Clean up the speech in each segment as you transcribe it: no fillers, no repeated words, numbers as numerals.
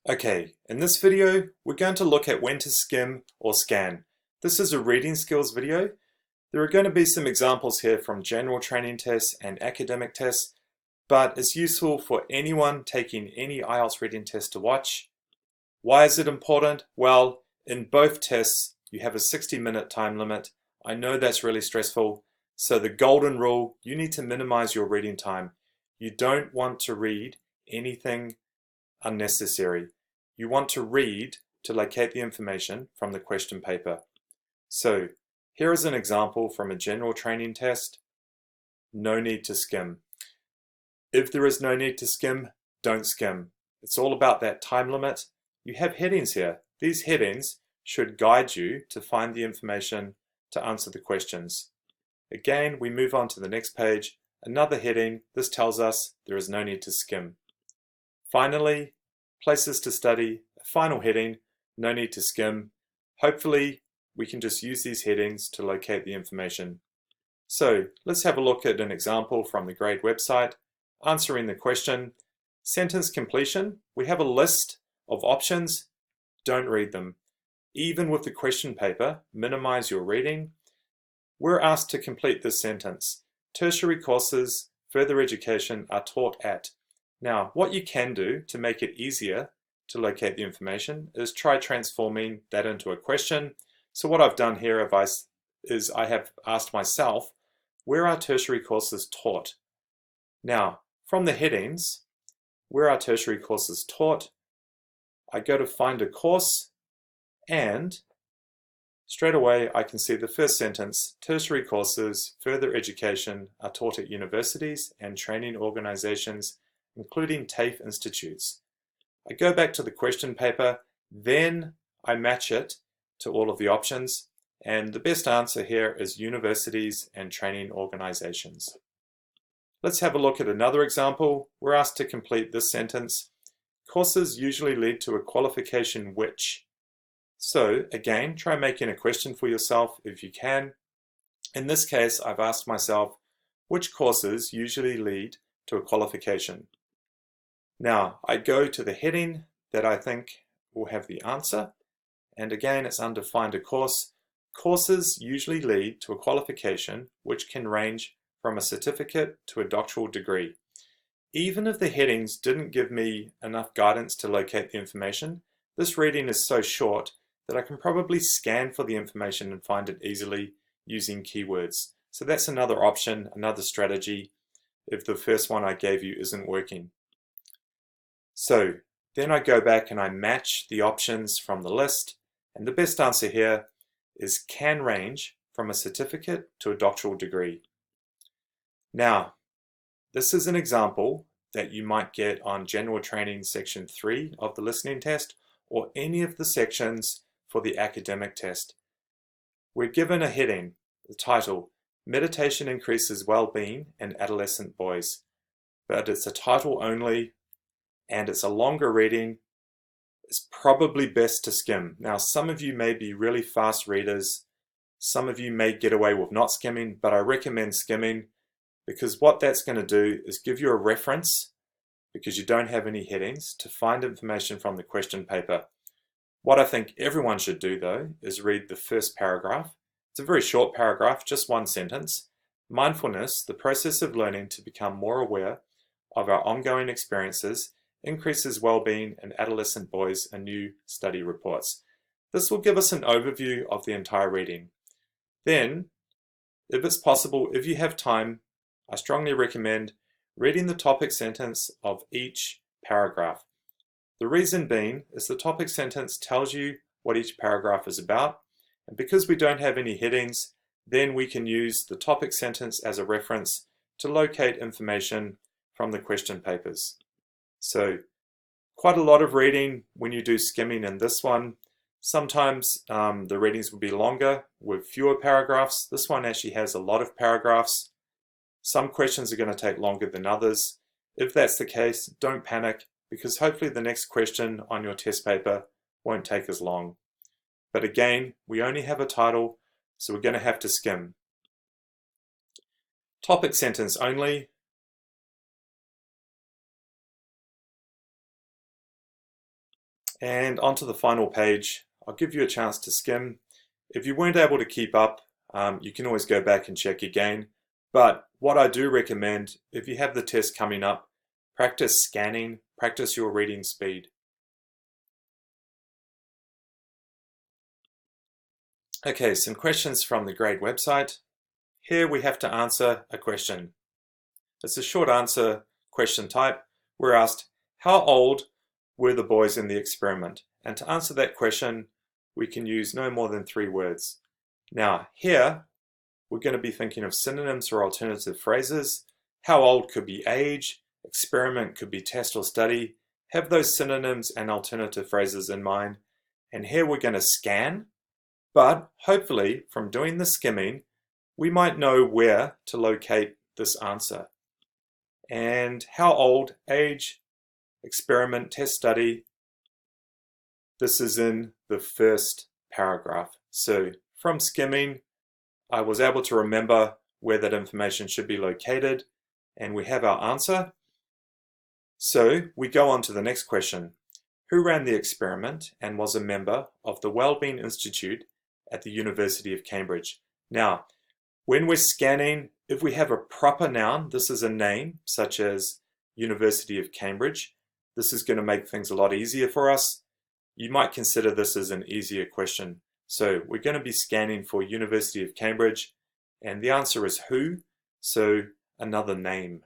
Okay, in this video, we're going to look at when to skim or scan. This is a reading skills video. There are going to be some examples here from general training tests and academic tests, but it's useful for anyone taking any IELTS reading test to watch. Why is it important? Well, in both tests, you have a 60-minute time limit. I know that's really stressful. So the golden rule, you need to minimize your reading time. You don't want to read anything unnecessary. You want to read to locate the information from the question paper. So here is an example from a general training test. No need to skim. If there is no need to skim, don't skim. It's all about that time limit. You have headings here. These headings should guide you to find the information to answer the questions. Again, we move on to the next page. Another heading. This tells us there is no need to skim. Finally, places to study, a final heading, no need to skim. Hopefully, we can just use these headings to locate the information. So let's have a look at an example from the grade website. Answering the question, sentence completion, we have a list of options. Don't read them. Even with the question paper, minimize your reading. We're asked to complete this sentence. Tertiary courses, further education are taught at. Now, what you can do to make it easier to locate the information is try transforming that into a question. So what I've done here is I have asked myself, where are tertiary courses taught? Now, from the headings, where are tertiary courses taught? I go to find a course, and straight away I can see the first sentence, tertiary courses, further education are taught at universities and training organizations, including TAFE institutes. I go back to the question paper, then I match it to all of the options, and the best answer here is universities and training organizations. Let's have a look at another example. We're asked to complete this sentence. Courses usually lead to a qualification which. So again, try making a question for yourself if you can. In this case, I've asked myself, which courses usually lead to a qualification? Now, I go to the heading that I think will have the answer, and again, it's under Find a Course. Courses usually lead to a qualification which can range from a certificate to a doctoral degree. Even if the headings didn't give me enough guidance to locate the information, this reading is so short that I can probably scan for the information and find it easily using keywords. So that's another option, another strategy, if the first one I gave you isn't working. So then I go back and I match the options from the list, and the best answer here is can range from a certificate to a doctoral degree. Now, this is an example that you might get on General Training Section 3 of the listening test or any of the sections for the academic test. We're given a heading, the title, Meditation Increases Well-Being in Adolescent Boys, but it's a title only, and it's a longer reading. It's probably best to skim. Now, some of you may be really fast readers. Some of you may get away with not skimming, but I recommend skimming because what that's going to do is give you a reference, because you don't have any headings, to find information from the question paper. What I think everyone should do though is read the first paragraph. It's a very short paragraph, just one sentence. Mindfulness, the process of learning to become more aware of our ongoing experiences, increases well-being in adolescent boys, and new study reports. This will give us an overview of the entire reading. Then, if it's possible, if you have time, I strongly recommend reading the topic sentence of each paragraph. The reason being is the topic sentence tells you what each paragraph is about, and because we don't have any headings, then we can use the topic sentence as a reference to locate information from the question papers. So quite a lot of reading when you do skimming in this one. Sometimes the readings will be longer with fewer paragraphs. This one actually has a lot of paragraphs. Some questions are going to take longer than others. If that's the case, don't panic, because hopefully the next question on your test paper won't take as long. But again, we only have a title, so we're going to have to skim. Topic sentence only. And onto the final page, I'll give you a chance to skim. If you weren't able to keep up, you can always go back and check again. But what I do recommend, if you have the test coming up, practice scanning, practice your reading speed. Okay, some questions from the grade website. Here we have to answer a question. It's a short answer question type. We're asked, how old were the boys in the experiment? And to answer that question, we can use no more than 3 words. Now here, we're going to be thinking of synonyms or alternative phrases. How old could be age, experiment could be test or study. Have those synonyms and alternative phrases in mind. And here we're going to scan, but hopefully from doing the skimming, we might know where to locate this answer. And how old, age, experiment, test, study, this is in the first paragraph. So from skimming, I was able to remember where that information should be located, and we have our answer. So we go on to the next question. Who ran the experiment and was a member of the Wellbeing Institute at the University of Cambridge? Now, when we're scanning, if we have a proper noun, this is a name, such as University of Cambridge, this is going to make things a lot easier for us. You might consider this as an easier question. So we're going to be scanning for University of Cambridge, and the answer is who, so another name.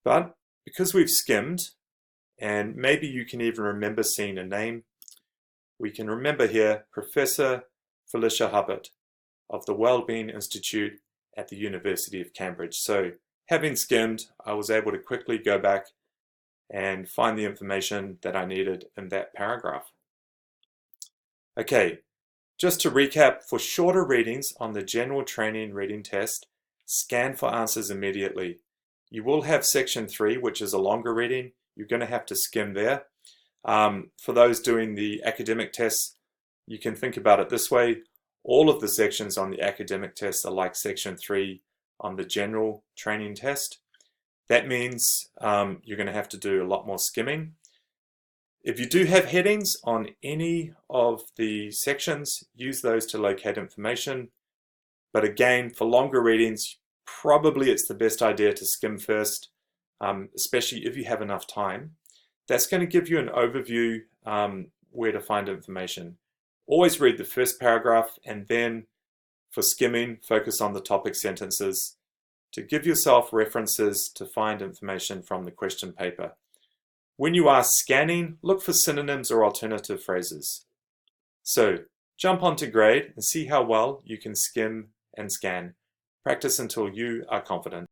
But because we've skimmed, and maybe you can even remember seeing a name, we can remember here Professor Felicia Hubbard of the Wellbeing Institute at the University of Cambridge. So having skimmed, I was able to quickly go back and find the information that I needed in that paragraph. Okay, just to recap, for shorter readings on the General Training Reading Test, scan for answers immediately. You will have section 3, which is a longer reading. You're going to have to skim there. For those doing the academic tests, you can think about it this way. All of the sections on the academic test are like section 3 on the general training test. That means you're going to have to do a lot more skimming. If you do have headings on any of the sections, use those to locate information. But again, for longer readings, probably it's the best idea to skim first, especially if you have enough time. That's going to give you an overview where to find information. Always read the first paragraph, and then for skimming, focus on the topic sentences to give yourself references to find information from the question paper. When you are scanning, look for synonyms or alternative phrases. So jump onto grade and see how well you can skim and scan. Practice until you are confident.